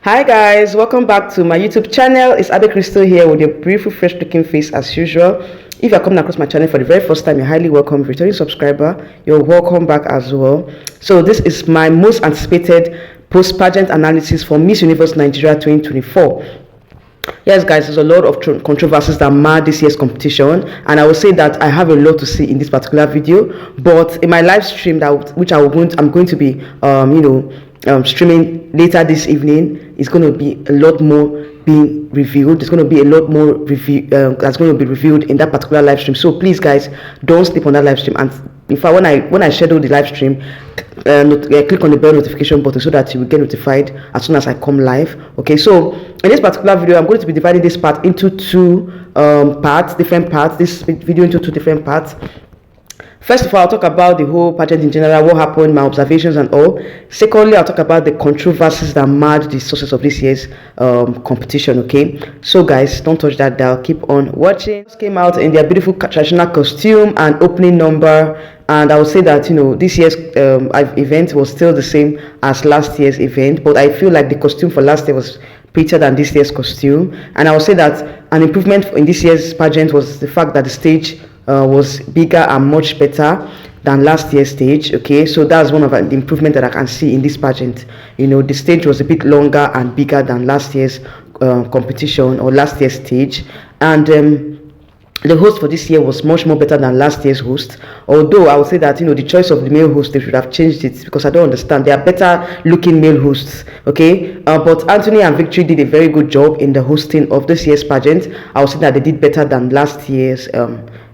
Hi guys, welcome back to my YouTube channel. It's Abe Crystal here with a beautiful fresh looking face as usual. If you're coming across my channel for the very first time, you're highly welcome. Returning subscriber, you're welcome back as well. So this is my most anticipated post-pageant analysis for Miss Universe Nigeria 2024. Yes guys, there's a lot of controversies that mar this year's competition, and I will say that I have a lot to say in this particular video. But in my live stream I'm going to be streaming later this evening, it's going to be a lot more being revealed. There's going to be a lot more that's going to be revealed in that particular live stream. So please guys, don't sleep on that live stream. And in fact, when I schedule the live stream, click on the bell notification button so that you will get notified as soon as I come live. Okay, so in this particular video, I'm going to be dividing this part into two different parts. This video into two different parts. First of all, I'll talk about the whole pageant in general, what happened, my observations and all. Secondly, I'll talk about the controversies that marred the success of this year's competition, okay? So guys, don't touch that dial, keep on watching. Came out in their beautiful traditional costume and opening number, and I would say that, this year's event was still the same as last year's event, but I feel like the costume for last year was prettier than this year's costume. And I would say that an improvement in this year's pageant was the fact that the stage was bigger and much better than last year's stage. Okay, so that's one of the improvement that I can see in this pageant. The stage was a bit longer and bigger than last year's competition or last year's stage, and the host for this year was much more better than last year's host. Although I would say that the choice of the male host, they should have changed it, because I don't understand. They are better looking male hosts, okay? But Anthony and Victory did a very good job in the hosting of this year's pageant. I would say that they did better than last year's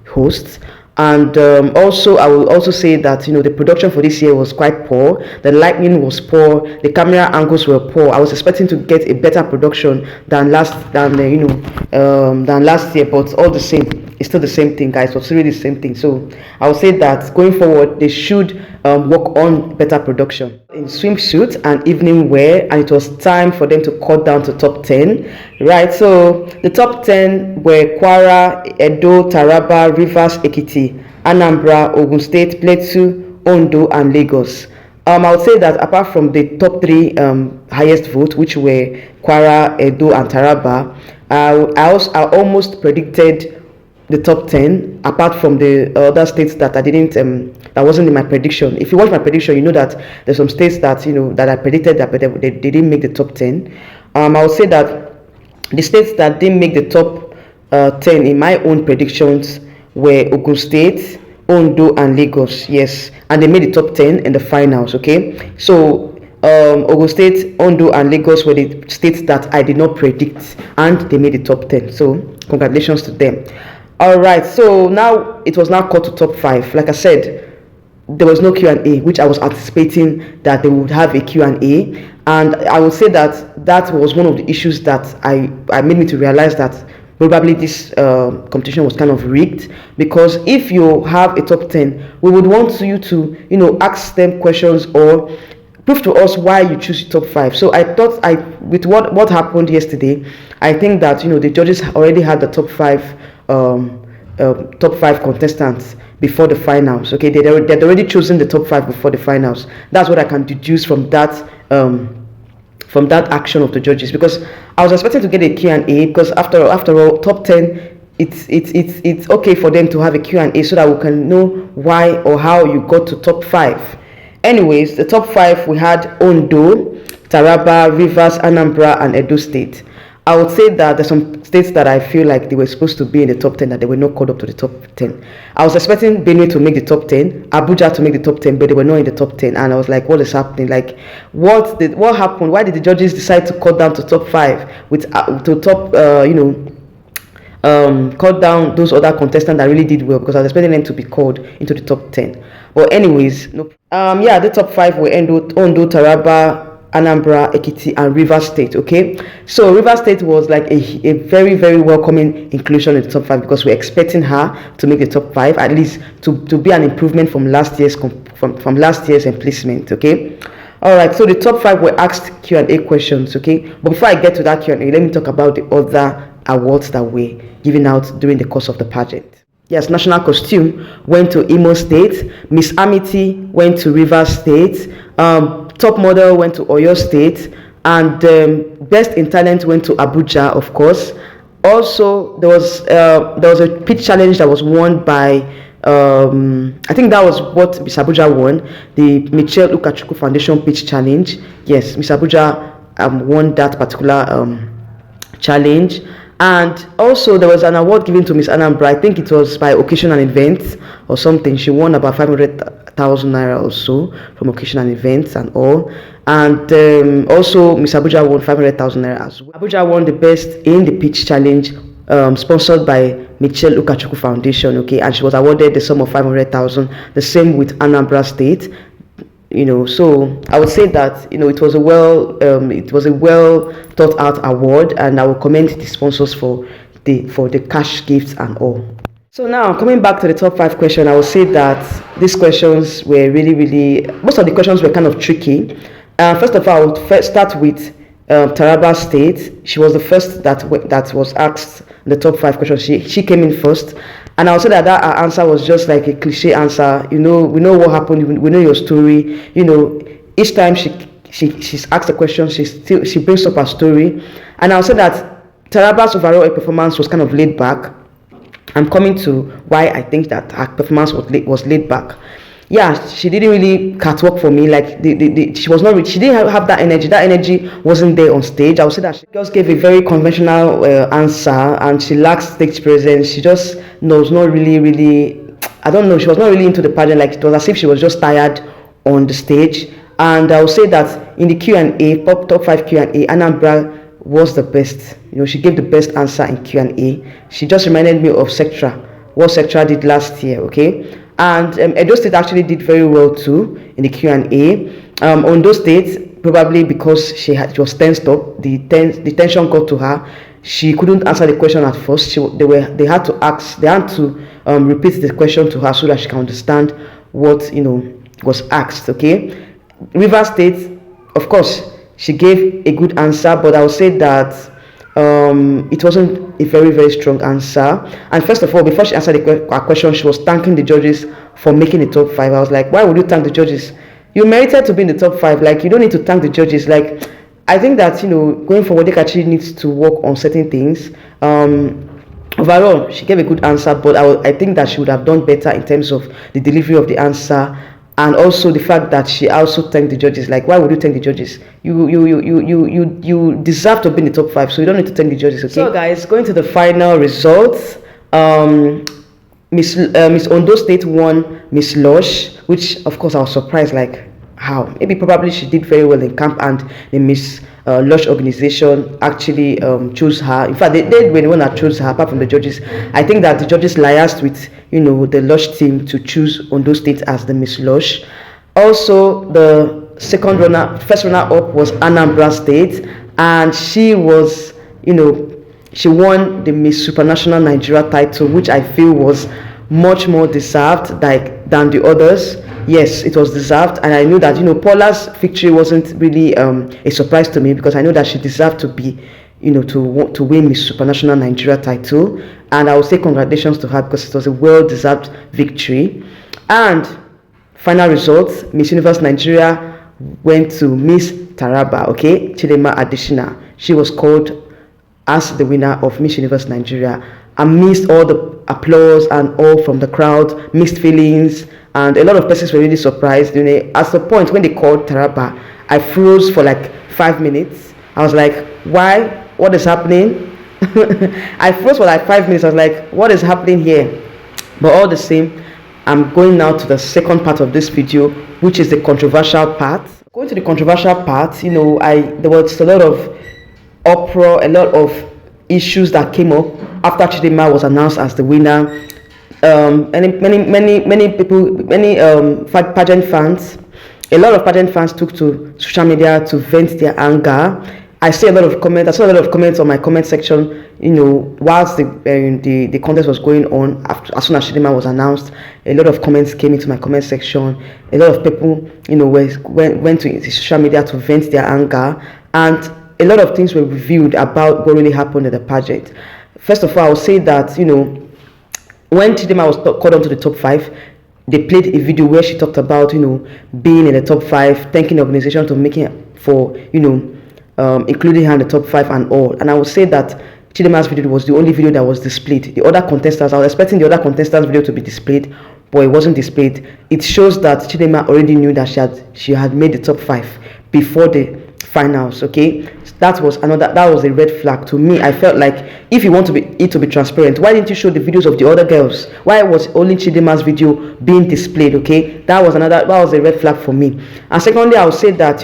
hosts. And also I will also say that the production for this year was quite poor. The lighting was poor, the camera angles were poor. I was expecting to get a better production than last year, but all the same, it's still the same thing, guys. It's really the same thing. So I will say that going forward, they should work on better production in swimsuit and evening wear, and it was time for them to cut down to top 10, right? So the top 10 were Kwara, Edo, Taraba, Rivers, Ekiti, Anambra, Ogun State, Plateau, Ondo, and Lagos. I would say that apart from the top three highest vote, which were Kwara, Edo, and Taraba, I almost predicted the top 10, apart from the other states that I didn't that wasn't in my prediction. If you watch my prediction, you know that there's some states that that I predicted that, but they didn't make the top 10. I would say that the states that didn't make the top 10 in my own predictions were Ogun State, Ondo, and Lagos. Yes, and they made the top 10 in the finals. Okay, so Ogun State, Ondo, and Lagos were the states that I did not predict, and they made the top 10. So congratulations to them. All right, so now it was now cut to top 5. Like I said, there was no Q&A, which I was anticipating that they would have a Q&A, and I would say that that was one of the issues that I made me to realize that probably this competition was kind of rigged, because if you have a top 10, we would want you to ask them questions or prove to us why you choose top 5. So I thought with what happened yesterday, I think that the judges already had the top 5 contestants before the finals. Okay, they'd already chosen the top 5 before the finals. That's what I can deduce from that action of the judges, because I was expecting to get a Q&A, because after all, top 10, it's okay for them to have a Q&A so that we can know why or how you got to top 5. Anyways, the top 5, we had Ondo, Taraba, Rivers, Anambra, and Edo State. I would say that there's some states that I feel like they were supposed to be in the top 10 that they were not called up to the top 10. I was expecting Benue to make the top 10, Abuja to make the top 10, but they were not in the top 10. And I was like, what is happening? Like, what happened? Why did the judges decide to cut down to top 5 cut down those other contestants that really did well? Because I was expecting them to be called into the top 10. But anyways, no. The top 5 were Ondo, Taraba, Anambra, Ekiti, and Rivers State. Okay, so Rivers State was like a very, very welcoming inclusion in the top 5, because we're expecting her to make the top 5, at least to be an improvement from last year's placement. Okay, all right, so the top 5 were asked Q&A questions. Okay, but before I get to that Q&A, let me talk about the other awards that were given out during the course of the pageant. Yes, national costume went to Imo State, Miss Amity went to Rivers State, top model went to Oyo State, And best in talent went to Abuja, of course. Also, there was a pitch challenge that was won by I think that was what Miss Abuja won, the Michelle Ukachukwu Foundation pitch challenge. Yes, Miss Abuja won that particular challenge. And also there was an award given to Miss Anambra. I think it was by occasion and events or something. She won about 500,000 naira or so from occasion and events and all. And also Miss Abuja won 500,000 naira as well. Abuja won the best in the pitch challenge, sponsored by Michelle Ukachukwu Foundation, okay, and she was awarded the sum of 500,000. The same with Anambra State. So I would say that it was a well thought out award, and I will commend the sponsors for the cash gifts and all. So now coming back to the top 5 question, I would say that these questions were really, most of the questions were kind of tricky. First of all, I would first start with Taraba State. She was the first that was asked the top 5 questions. She came in first. And I would say that answer was just like a cliche answer. We know what happened. We know your story. Each time she's asked a question, she brings up her story. And I would say that Taraba's overall performance was kind of laid back. I'm coming to why I think that her performance was laid back. Yeah, she didn't really catwalk for me. Like she was not. She didn't have that energy. That energy wasn't there on stage. I would say that she just gave a very conventional answer, and she lacks stage presence. She just was not really. I don't know. She was not really into the pageant. Like it was as if she was just tired on the stage. And I would say that in the Q&A, top 5 Q&A, Anambra was the best. She gave the best answer in Q&A. She just reminded me of Sectra, what Sectra did last year. Okay. And Edo State actually did very well too in the Q&A. Ondo State, probably because she was tensed up, the tension got to her. She couldn't answer the question at first. They had to repeat the question to her so that she can understand what was asked. Okay. River State, of course, she gave a good answer, but I would say that it wasn't a very strong answer. And first of all, before she answered her question, she was thanking the judges for making the top 5. I was like, why would you thank the judges? You merited to be in the top 5. Like, you don't need to thank the judges. Like, I think that going forward, they actually needs to work on certain things. Overall, she gave a good answer, but I think that she would have done better in terms of the delivery of the answer. And also the fact that she also thanked the judges. Like, why would you thank the judges? You deserve to be in the top 5, so you don't need to thank the judges. Okay. So guys, going to the final results, Miss Ondo State won Miss Lush, which of course I was surprised. Like, how? Probably she did very well in camp, and the Miss Lush organization actually chose her. In fact, they were the one that chose her, apart from the judges. I think that the judges liaised with the Lush team to choose Ondo State as the Miss Lush. Also, the first runner up was Anambra State, and she was, she won the Miss Supranational Nigeria title, which I feel was much more deserved than the others. Yes, it was deserved, and I knew that Paula's victory wasn't really a surprise to me, because I know that she deserved to be to win Miss Supranational Nigeria title, and I would say congratulations to her, because it was a well-deserved victory. And final results, Miss Universe Nigeria went to Miss Taraba, okay, Chidema Adishina. She was called as the winner of Miss Universe Nigeria, amidst all the applause and all from the crowd, mixed feelings, and a lot of persons were really surprised. At the point when they called Taraba, I froze for like 5 minutes. I was like, why? What is happening? I froze for like 5 minutes. I was like, what is happening here? But all the same, I'm going now to the second part of this video, which is the controversial part. Going to the controversial part, there was a lot of uproar, a lot of issues that came up after Chidema was announced as the winner. Many people, pageant fans, a lot of pageant fans took to social media to vent their anger. I saw a lot of comments on my comment section. Whilst the contest was going on, as soon as Chidema was announced, a lot of comments came into my comment section. A lot of people, went to the social media to vent their anger, and a lot of things were revealed about what really happened at the pageant. First of all, I will say that when Chidema was called onto the top 5, they played a video where she talked about being in the top 5, thanking the organization to making for including her in the top 5 and all. And I would say that Chidema's video was the only video that was displayed. The other contestants, I was expecting the other contestants' video to be displayed, but it wasn't displayed. It shows that Chidema already knew that she had made the top 5 before the finals. Okay, that was a red flag to me. I felt like if you want it to be transparent, why didn't you show the videos of the other girls? Why was only Chidema's video being displayed? Okay, that was a red flag for me. And secondly, I would say that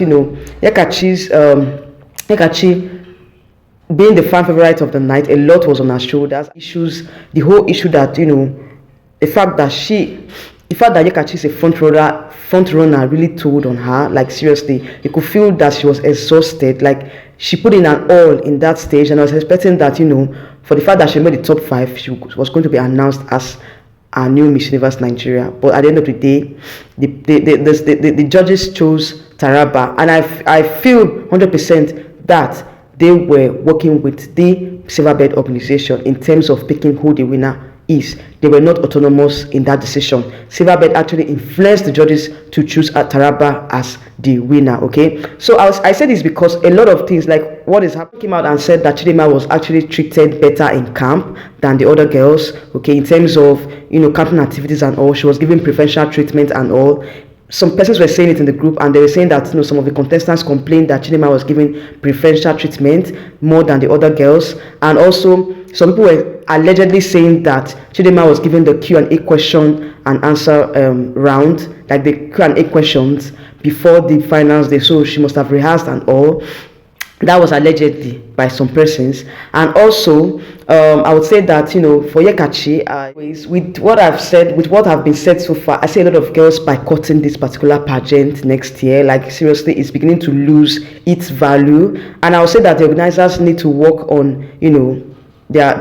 Yekachi being the fan favorite of the night, a lot was on her shoulders. The whole issue that the fact that Yekachi is a front runner really told on her. Like, seriously, you could feel that she was exhausted. Like, she put in an all in that stage, and I was expecting that for the fact that she made the top 5, she was going to be announced as our new Miss Universe Nigeria. But at the end of the day, the judges chose Taraba, and I feel 100% that they were working with the Silverbird organization in terms of picking who the winner is. They were not autonomous in that decision. Silverbird actually influenced the judges to choose Taraba as the winner. Okay, so I said this because a lot of things, like what is happening, came out and said that Chidema was actually treated better in camp than the other girls. Okay, in terms of camping activities and all, she was given preferential treatment and all. Some persons were saying it in the group, and they were saying that some of the contestants complained that Chidema was given preferential treatment more than the other girls, and also some people were allegedly saying that Chidema was given the Q&A question and answer round, like the Q&A questions before the finals day, so she must have rehearsed and all. That was allegedly by some persons. And also I would say that for Yekachi, with what I've been said so far, I see a lot of girls boycotting this particular pageant next year. Like, seriously, it's beginning to lose its value, and I would say that the organizers need to work on they are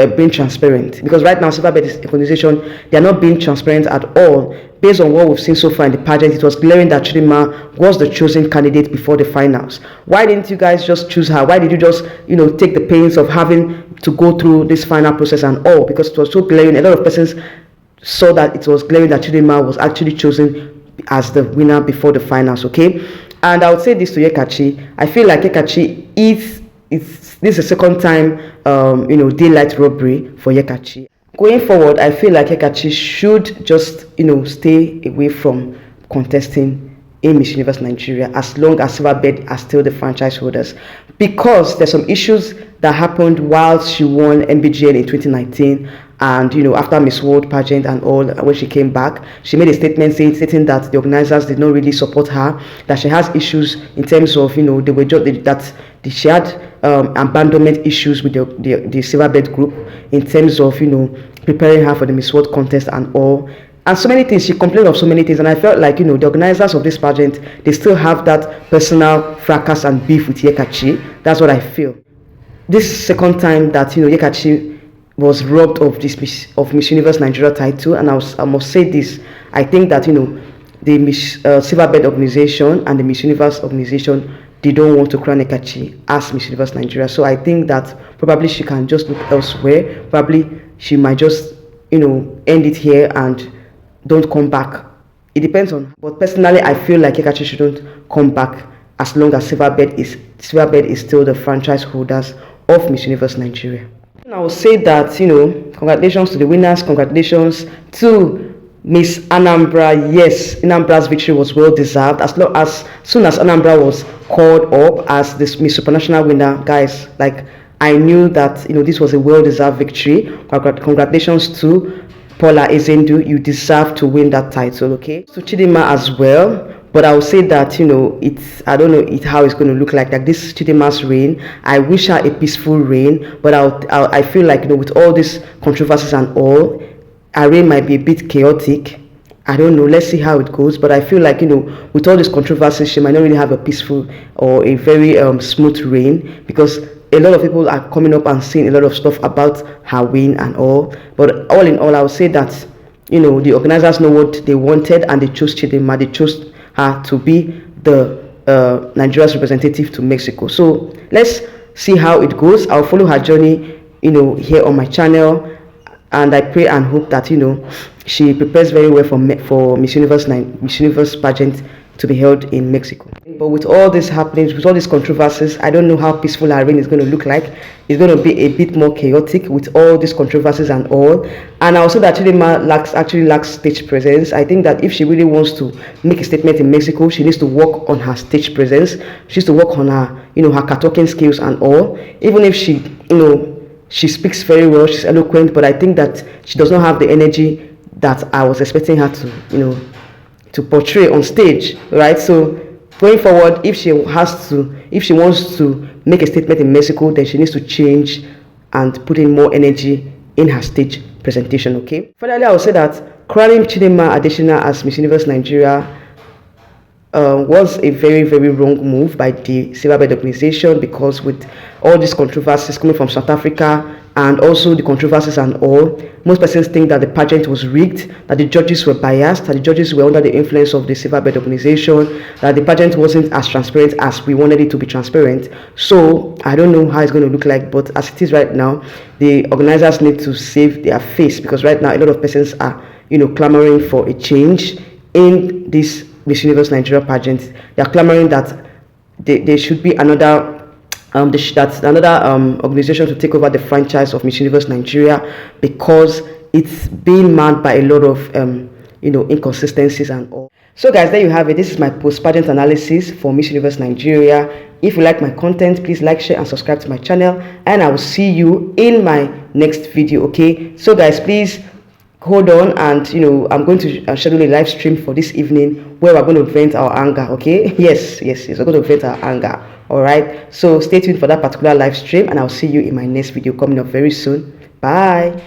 being transparent, because right now Silverbird organization, they are not being transparent at all. Based on what we've seen so far in the pageant, it was glaring that Chidema was the chosen candidate before the finals. Why didn't you guys just choose her? Why did you just take the pains of having to go through this final process and all? Because it was so glaring. A lot of persons saw that it was glaring that Chidema was actually chosen as the winner before the finals. Okay, and I would say this to Yekachi. I feel like Yekachi this is the second time daylight robbery for Yekachi. Going forward, I feel like Yekachi should just stay away from contesting in Miss Universe Nigeria as long as Silverbird are still the franchise holders, because there's some issues that happened while she won MBGN in 2019, and after Miss World pageant and all, when she came back, she made a statement stating that the organizers did not really support her, that she has issues in terms of she had abandonment issues with the Silverbird group in terms of preparing her for the Miss World contest and all. And so many things, she complained of so many things, and I felt like the organizers of this pageant, they still have that personal fracas and beef with Yekachi. That's what I feel. This second time that Yekachi was robbed of Miss Universe Nigeria title, and I must say this, I think that the Miss Silverbird organization and the Miss Universe organization, they don't want to crown Yekachi as Miss Universe Nigeria. So I think that probably she can just look elsewhere. Probably she might just end it here and don't come back. It depends on, but personally I feel like Yekachi shouldn't come back as long as Silverbird is still the franchise holders of Miss Universe Nigeria. And I will say that congratulations to the winners, congratulations to Miss Anambra. Yes, Anambra's victory was well deserved. As soon as Anambra was called up as this Miss Supranational winner, guys, like, I knew that this was a well deserved victory. Congratulations to Paula Ezendu, you deserve to win that title. Okay, so Chidema as well. But I would say that I don't know how it's going to look like this Chidema's reign. I wish her a peaceful reign, but I feel like with all these controversies and all, her reign might be a bit chaotic. I don't know, let's see how it goes. But I feel like with all these controversies, she might not really have a peaceful or a very smooth reign, because a lot of people are coming up and saying a lot of stuff about her win and all. But all in all, I would say that the organizers know what they wanted, and they chose Chidema. They chose her to be the Nigeria's representative to Mexico. So let's see how it goes. I'll follow her journey here on my channel, and I pray and hope that she prepares very well for Miss Universe pageant to be held in Mexico. But with all this happening, with all these controversies, I don't know how peaceful her reign is going to look like. It's going to be a bit more chaotic with all these controversies and all. And I also that Chidinma actually lacks stage presence. I think that if she really wants to make a statement in Mexico, she needs to work on her stage presence. She needs to work on her, her talking skills and all. Even if she, she speaks very well, she's eloquent, but I think that she does not have the energy that I was expecting her to, to portray on stage, right? So going forward, if she wants to make a statement in Mexico, then she needs to change and put in more energy in her stage presentation, okay? Finally, I would say that crowning Chidinma Adesina as Miss Universe Nigeria was a very, very wrong move by the Silverbird organization, because with all these controversies coming from South Africa and also the controversies and all, most persons think that the pageant was rigged, that the judges were biased, that the judges were under the influence of the Silverbird organization, that the pageant wasn't as transparent as we wanted it to be transparent. So I don't know how it's going to look like, but as it is right now, the organizers need to save their face, because right now a lot of persons are, clamoring for a change in this Miss Universe Nigeria pageant. They are clamoring that there should be another organization to take over the franchise of Miss Universe Nigeria, because it's being marked by a lot of inconsistencies and all. So guys, there you have it. This is my post-pageant analysis for Miss Universe Nigeria. If you like my content, please like, share and subscribe to my channel, and I will see you in my next video. Okay, so guys, please hold on, and I'm going to schedule a live stream for this evening where we're going to vent our anger. Okay, yes, we're going to vent our anger. All right, so stay tuned for that particular live stream, and I'll see you in my next video coming up very soon. Bye.